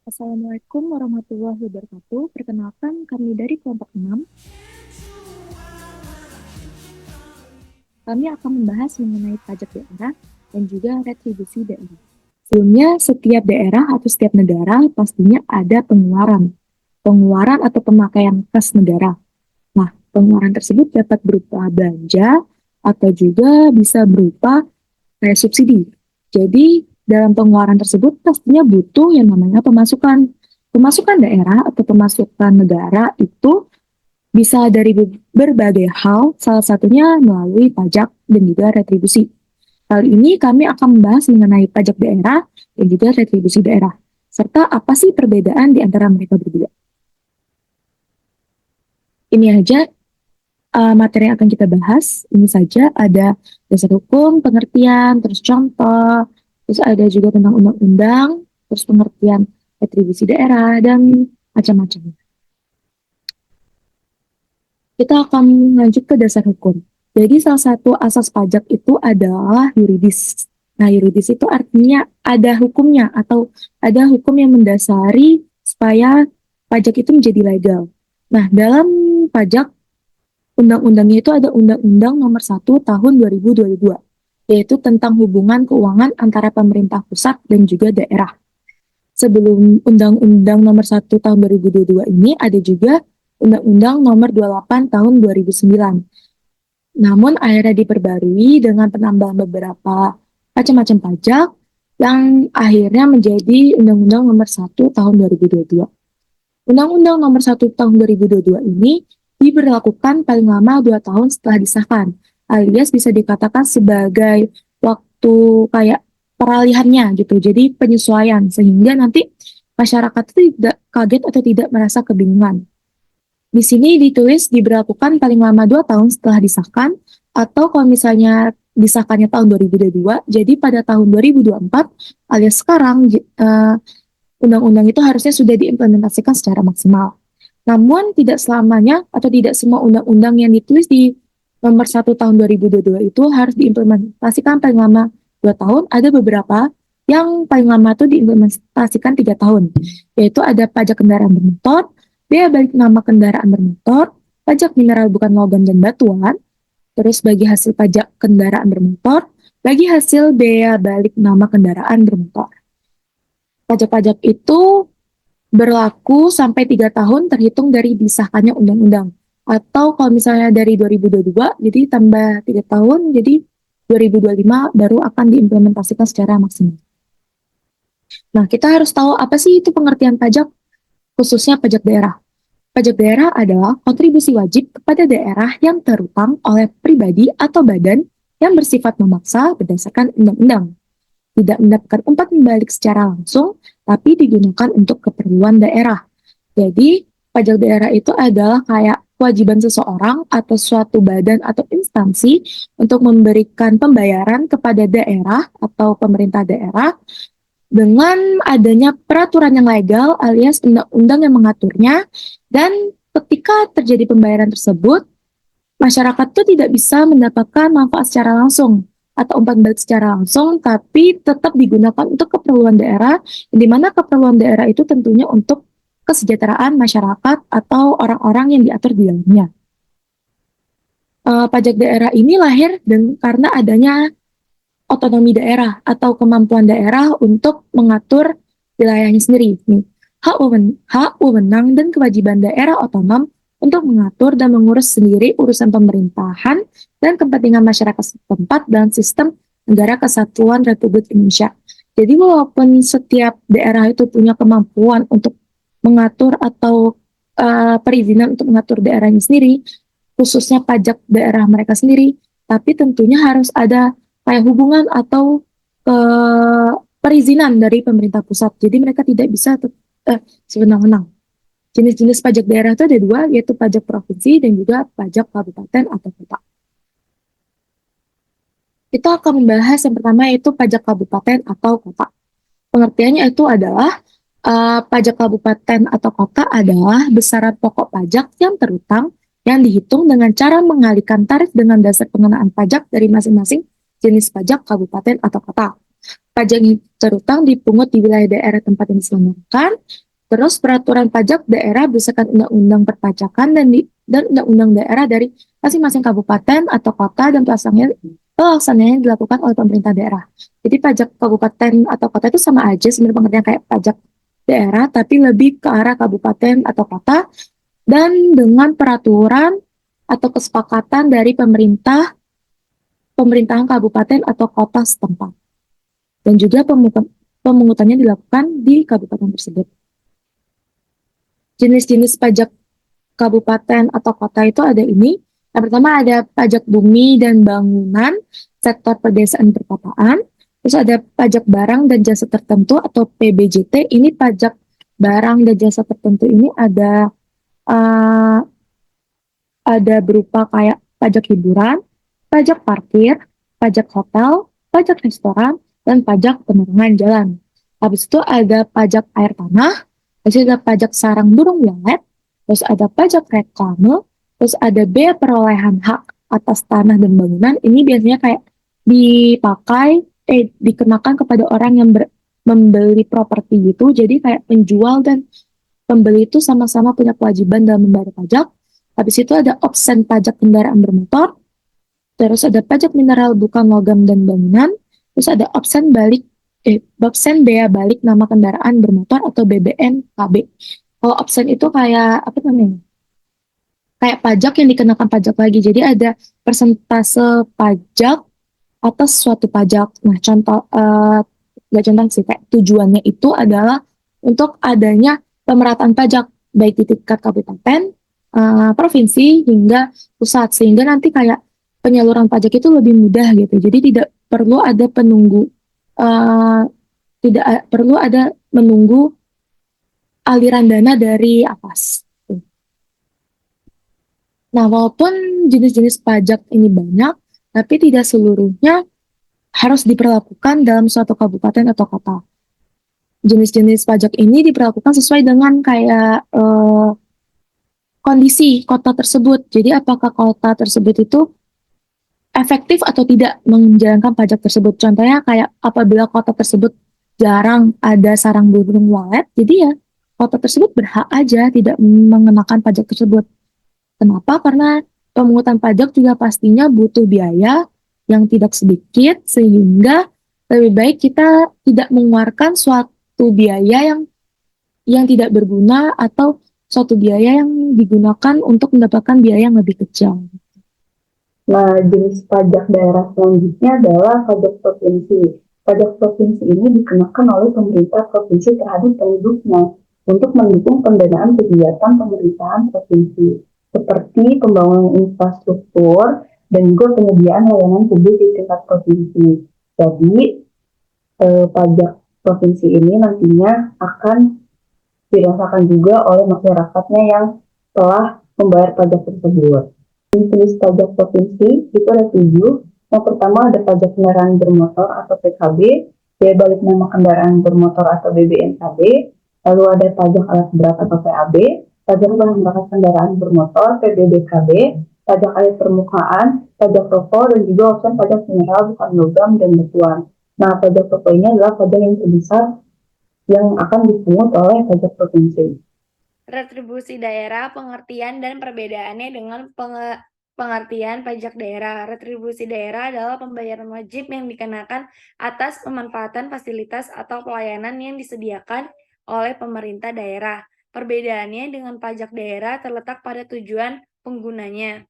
Assalamualaikum warahmatullahi wabarakatuh. Perkenalkan kami dari kelompok 6. Kami akan membahas mengenai pajak daerah dan juga retribusi daerah. Sebelumnya, setiap daerah atau setiap negara pastinya ada pengeluaran. Pengeluaran atau pemakaian kas negara. Nah, pengeluaran tersebut dapat berupa belanja atau juga bisa berupa kayak subsidi. Jadi, dalam pengeluaran tersebut pastinya butuh yang namanya pemasukan. Pemasukan daerah atau pemasukan negara itu bisa dari berbagai hal, salah satunya melalui pajak dan juga retribusi. Kali ini kami akan membahas mengenai pajak daerah dan juga retribusi daerah, serta apa sih perbedaan di antara mereka berdua. Ini aja materi yang akan kita bahas. Ini saja ada dasar hukum, pengertian, terus contoh, terus ada juga tentang undang-undang, terus pengertian retribusi daerah, dan macam-macam. Kita akan lanjut ke dasar hukum. Jadi salah satu asas pajak itu adalah yuridis. Nah, yuridis itu artinya ada hukumnya atau ada hukum yang mendasari supaya pajak itu menjadi legal. Nah, dalam pajak undang-undangnya itu ada Undang-Undang Nomor 1 Tahun 2022, yaitu tentang hubungan keuangan antara pemerintah pusat dan juga daerah. Sebelum Undang-Undang Nomor 1 Tahun 2022 ini ada juga Undang-Undang Nomor 28 Tahun 2009. Namun akhirnya diperbarui dengan penambahan beberapa macam-macam pajak yang akhirnya menjadi Undang-Undang Nomor 1 Tahun 2022. Undang-Undang Nomor 1 Tahun 2022 ini diberlakukan paling lama 2 tahun setelah disahkan, alias bisa dikatakan sebagai waktu kayak peralihannya gitu, jadi penyesuaian, sehingga nanti masyarakat itu tidak kaget atau tidak merasa kebingungan. Di sini ditulis diberlakukan paling lama 2 tahun setelah disahkan, atau kalau misalnya disahkannya tahun 2022, jadi pada tahun 2024 alias sekarang undang-undang itu harusnya sudah diimplementasikan secara maksimal. Namun tidak selamanya atau tidak semua undang-undang yang ditulis di nomor 1 tahun 2022 itu harus diimplementasikan paling lama 2 tahun. Ada beberapa yang paling lama itu diimplementasikan 3 tahun, yaitu ada pajak kendaraan bermotor, bea balik nama kendaraan bermotor, pajak mineral bukan logam dan batuan, terus bagi hasil pajak kendaraan bermotor, bagi hasil bea balik nama kendaraan bermotor. Pajak-pajak itu berlaku sampai 3 tahun terhitung dari disahkannya undang-undang. Atau kalau misalnya dari 2022, jadi tambah 3 tahun, jadi 2025 baru akan diimplementasikan secara maksimal. Nah, kita harus tahu apa sih itu pengertian pajak, khususnya pajak daerah. Pajak daerah adalah kontribusi wajib kepada daerah yang terutang oleh pribadi atau badan yang bersifat memaksa berdasarkan undang-undang. Tidak mendapatkan umpan balik secara langsung, tapi digunakan untuk keperluan daerah. Jadi, pajak daerah itu adalah kayak kewajiban seseorang atau suatu badan atau instansi untuk memberikan pembayaran kepada daerah atau pemerintah daerah dengan adanya peraturan yang legal alias undang-undang yang mengaturnya, dan ketika terjadi pembayaran tersebut, masyarakat itu tidak bisa mendapatkan manfaat secara langsung atau umpan balik secara langsung, tapi tetap digunakan untuk keperluan daerah, di mana keperluan daerah itu tentunya untuk kesejahteraan masyarakat atau orang-orang yang diatur di dalamnya. Pajak daerah ini lahir karena adanya otonomi daerah atau kemampuan daerah untuk mengatur wilayahnya sendiri. Nih, hak wewenang dan kewajiban daerah otonom untuk mengatur dan mengurus sendiri urusan pemerintahan dan kepentingan masyarakat setempat dalam sistem negara kesatuan Republik Indonesia. Jadi walaupun setiap daerah itu punya kemampuan untuk mengatur atau perizinan untuk mengatur daerahnya sendiri, khususnya pajak daerah mereka sendiri, tapi tentunya harus ada kayak hubungan atau perizinan dari pemerintah pusat. Jadi mereka tidak bisa sewenang-wenang. Jenis-jenis pajak daerah itu ada dua, yaitu pajak provinsi dan juga pajak kabupaten atau kota. Kita akan membahas yang pertama yaitu pajak kabupaten atau kota. Pengertiannya itu adalah pajak kabupaten atau kota adalah besaran pokok pajak yang terutang yang dihitung dengan cara mengalihkan tarif dengan dasar pengenaan pajak dari masing-masing jenis pajak kabupaten atau kota. Pajak yang terutang dipungut di wilayah daerah tempat yang diselenggarakan. Terus peraturan pajak daerah berdasarkan undang-undang perpajakan dan undang-undang daerah dari masing-masing kabupaten atau kota, dan pelaksanaannya dilakukan oleh pemerintah daerah. Jadi pajak kabupaten atau kota itu sama aja sebenarnya pengertian kayak pajak daerah, tapi lebih ke arah kabupaten atau kota, dan dengan peraturan atau kesepakatan dari pemerintahan kabupaten atau kota setempat. Dan juga pemungutannya dilakukan di kabupaten tersebut. Jenis-jenis pajak kabupaten atau kota itu ada ini. Yang pertama ada pajak bumi dan bangunan, sektor pedesaan perkotaan. Terus ada pajak barang dan jasa tertentu atau PBJT. Ini pajak barang dan jasa tertentu ini ada berupa kayak pajak hiburan, pajak parkir, pajak hotel, pajak restoran, dan pajak penerangan jalan. Habis itu ada pajak air tanah, terus ada pajak sarang burung walet, terus ada pajak reklame, terus ada bea perolehan hak atas tanah dan bangunan. Ini biasanya kayak dikenakan kepada orang yang membeli properti gitu. Jadi kayak penjual dan pembeli itu sama-sama punya kewajiban dalam membayar pajak. Habis itu ada opsen pajak kendaraan bermotor, terus ada pajak mineral bukan logam dan bangunan, terus ada opsen bea balik nama kendaraan bermotor atau BBNKB. Kalau opsen itu kayak apa namanya? Kayak pajak yang dikenakan pajak lagi. Jadi ada persentase pajak atas suatu pajak. Nah, nggak contoh sih, kayak tujuannya itu adalah untuk adanya pemerataan pajak baik di tingkat kabupaten, provinsi hingga pusat, sehingga nanti kayak penyaluran pajak itu lebih mudah gitu. Jadi tidak perlu ada tidak perlu ada menunggu aliran dana dari atas. Nah, walaupun jenis-jenis pajak ini banyak, tapi tidak seluruhnya harus diperlakukan dalam suatu kabupaten atau kota. Jenis-jenis pajak ini diperlakukan sesuai dengan kayak kondisi kota tersebut. Jadi apakah kota tersebut itu efektif atau tidak menjalankan pajak tersebut. Contohnya kayak apabila kota tersebut jarang ada sarang burung walet, jadi ya kota tersebut berhak aja tidak mengenakan pajak tersebut. Kenapa? Karena pemungutan pajak juga pastinya butuh biaya yang tidak sedikit, sehingga lebih baik kita tidak mengeluarkan suatu biaya yang tidak berguna atau suatu biaya yang digunakan untuk mendapatkan biaya yang lebih kecil. Nah, jenis pajak daerah selanjutnya adalah pajak provinsi. Pajak provinsi ini dikenakan oleh pemerintah provinsi terhadap penduduknya untuk mendukung pendanaan kegiatan pemerintahan provinsi, seperti pembangunan infrastruktur dan juga penyediaan layanan publik di tingkat provinsi. Jadi, pajak provinsi ini nantinya akan dirasakan juga oleh masyarakatnya yang telah membayar pajak tersebut. Jenis pajak provinsi itu ada 7. Yang pertama ada pajak kendaraan bermotor atau PKB, bea balik nama kendaraan bermotor atau BBNKB, lalu ada pajak alat berat atau PAB, pajak bahan bakar kendaraan bermotor PBBKB, pajak air permukaan, pajak rokok, dan juga opsi pajak mineral bukan logam dan batuan. Nah, pajak rokok ini adalah pajak yang terbesar yang akan dipungut oleh pajak provinsi. Retribusi daerah, pengertian dan perbedaannya dengan pengertian pajak daerah. Retribusi daerah adalah pembayaran wajib yang dikenakan atas pemanfaatan fasilitas atau pelayanan yang disediakan oleh pemerintah daerah. Perbedaannya dengan pajak daerah terletak pada tujuan penggunanya.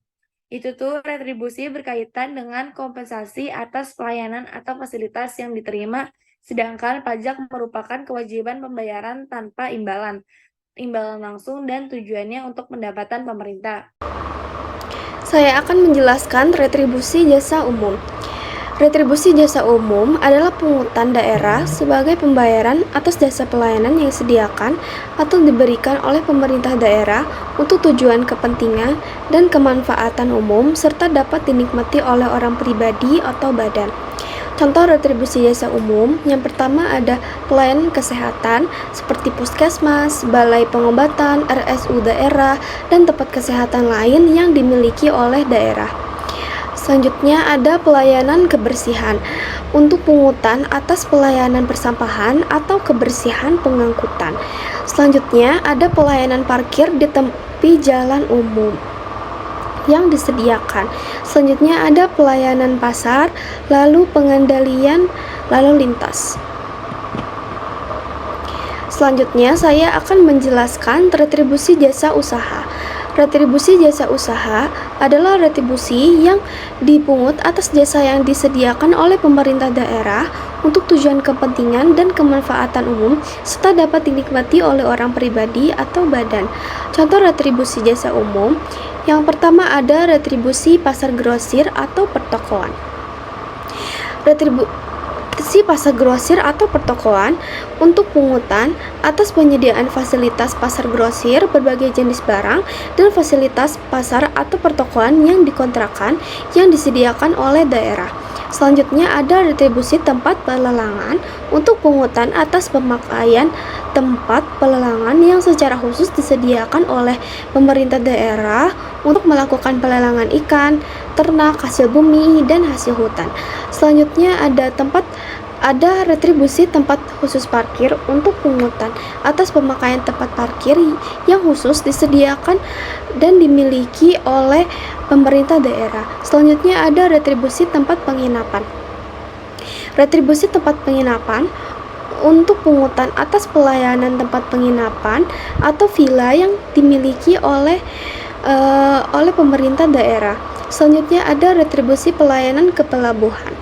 Itu tuh retribusi berkaitan dengan kompensasi atas pelayanan atau fasilitas yang diterima, sedangkan pajak merupakan kewajiban pembayaran tanpa imbalan langsung dan tujuannya untuk pendapatan pemerintah. Saya akan menjelaskan retribusi jasa umum. Retribusi jasa umum adalah pungutan daerah sebagai pembayaran atas jasa pelayanan yang disediakan atau diberikan oleh pemerintah daerah untuk tujuan kepentingan dan kemanfaatan umum serta dapat dinikmati oleh orang pribadi atau badan. Contoh retribusi jasa umum, yang pertama ada pelayanan kesehatan seperti puskesmas, balai pengobatan, RSU daerah, dan tempat kesehatan lain yang dimiliki oleh daerah. Selanjutnya ada pelayanan kebersihan. Untuk pungutan atas pelayanan persampahan atau kebersihan pengangkutan. Selanjutnya ada pelayanan parkir di tepi jalan umum yang disediakan. Selanjutnya ada pelayanan pasar, lalu pengendalian lalu lintas. Selanjutnya saya akan menjelaskan retribusi jasa usaha. Retribusi jasa usaha adalah retribusi yang dipungut atas jasa yang disediakan oleh pemerintah daerah untuk tujuan kepentingan dan kemanfaatan umum serta dapat dinikmati oleh orang pribadi atau badan. Contoh retribusi jasa umum, yang pertama ada retribusi pasar grosir atau pertokoan. Retribusi pasar grosir atau pertokoan untuk pungutan atas penyediaan fasilitas pasar grosir berbagai jenis barang dan fasilitas pasar atau pertokoan yang dikontrakkan yang disediakan oleh daerah. Selanjutnya ada retribusi tempat pelelangan untuk pungutan atas pemakaian tempat pelelangan yang secara khusus disediakan oleh pemerintah daerah untuk melakukan pelelangan ikan, ternak, hasil bumi, dan hasil hutan. Selanjutnya ada retribusi tempat khusus parkir untuk pungutan atas pemakaian tempat parkir yang khusus disediakan dan dimiliki oleh pemerintah daerah. Selanjutnya ada retribusi tempat penginapan. Retribusi tempat penginapan untuk pungutan atas pelayanan tempat penginapan atau villa yang dimiliki oleh pemerintah daerah. Selanjutnya ada retribusi pelayanan ke pelabuhan.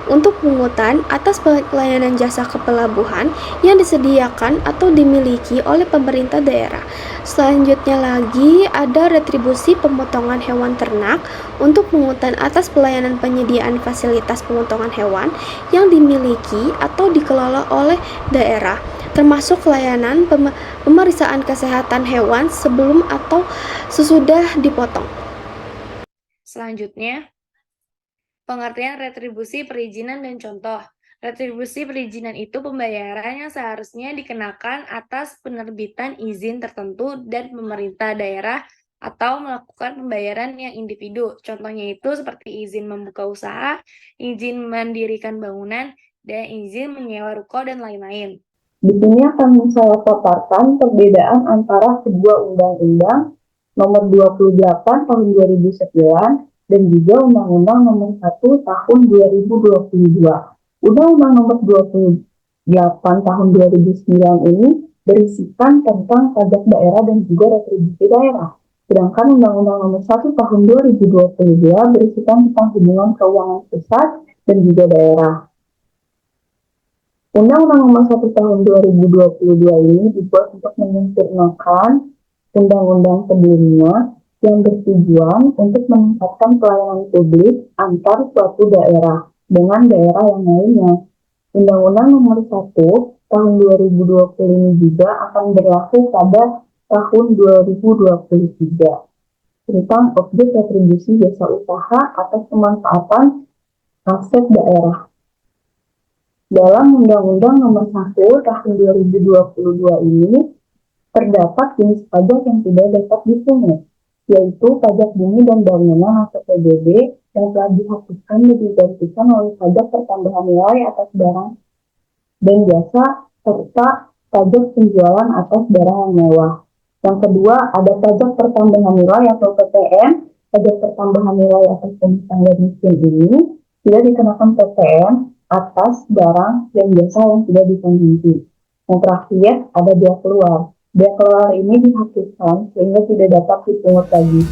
Untuk pungutan atas pelayanan jasa kepelabuhan yang disediakan atau dimiliki oleh pemerintah daerah. Selanjutnya lagi ada retribusi pemotongan hewan ternak untuk pungutan atas pelayanan penyediaan fasilitas pemotongan hewan yang dimiliki atau dikelola oleh daerah, termasuk layanan pemeriksaan kesehatan hewan sebelum atau sesudah dipotong. Selanjutnya, pengertian retribusi perizinan dan contoh. Retribusi perizinan itu pembayaran yang seharusnya dikenakan atas penerbitan izin tertentu dan pemerintah daerah atau melakukan pembayaran yang individu. Contohnya itu seperti izin membuka usaha, izin mendirikan bangunan, dan izin menyewa ruko dan lain-lain. Di sini akan saya paparkan perbedaan antara sebuah undang-undang nomor 28 tahun 2009 dan juga Undang-Undang nomor 1 tahun 2022. Undang-Undang nomor 28 tahun 2009 ini berisikan tentang pajak daerah dan juga retribusi daerah. Sedangkan Undang-Undang nomor 1 tahun 2022 berisikan tentang hubungan keuangan pusat dan juga daerah. Undang-Undang nomor 1 tahun 2022 ini dibuat untuk menyempurnakan undang-undang sebelumnya yang bertujuan untuk meningkatkan pelayanan publik antar suatu daerah dengan daerah yang lainnya. Undang-Undang nomor 1 tahun 2020 ini juga akan berlaku pada tahun 2023 tentang objek retribusi jasa usaha atas pemanfaatan aset daerah. Dalam Undang-Undang nomor 1 tahun 2022 ini terdapat jenis pajak yang tidak dapat dipungut, yaitu pajak bumi dan bangunan atau PBB yang telah dihapuskan dan digantikan oleh pajak pertambahan nilai atas barang dan jasa serta pajak penjualan atas barang yang mewah. Yang kedua, ada pajak pertambahan nilai atau PPN. Pajak pertambahan nilai atas rumah tangga miskin ini tidak dikenakan PPN atas barang dan jasa yang tidak dikonsumsi. Yang terakhir, ada biaya keluar. Biaya keluar ini dihapuskan sehingga tidak dapat dipungut lagi.